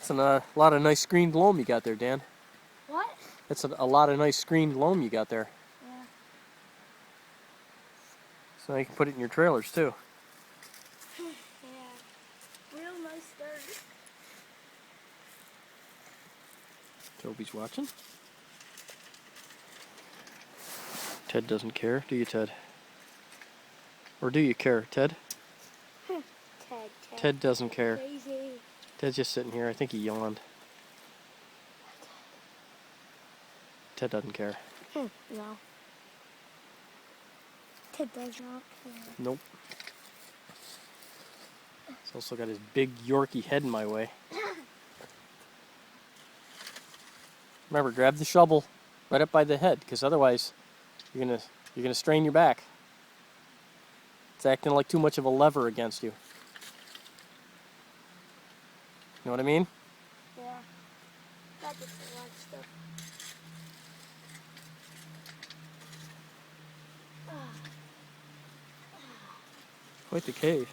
That's a lot of nice screened loam you got there, Dan. What? That's a lot of nice screened loam you got there. Yeah. So now you can put it in your trailers too. Yeah. Real nice dirt. Toby's watching. Ted doesn't care, do you, Ted? Or do you care, Ted? Ted doesn't care. Crazy. Ted's just sitting here. I think he yawned. Ted doesn't care. No. Ted does not care. Nope. He's also got his big Yorkie head in my way. Remember, grab the shovel right up by the head, because otherwise you're gonna strain your back. It's acting like too much of a lever against you. You know what I mean? Yeah. That gets a lot of stuff. Quite the cave.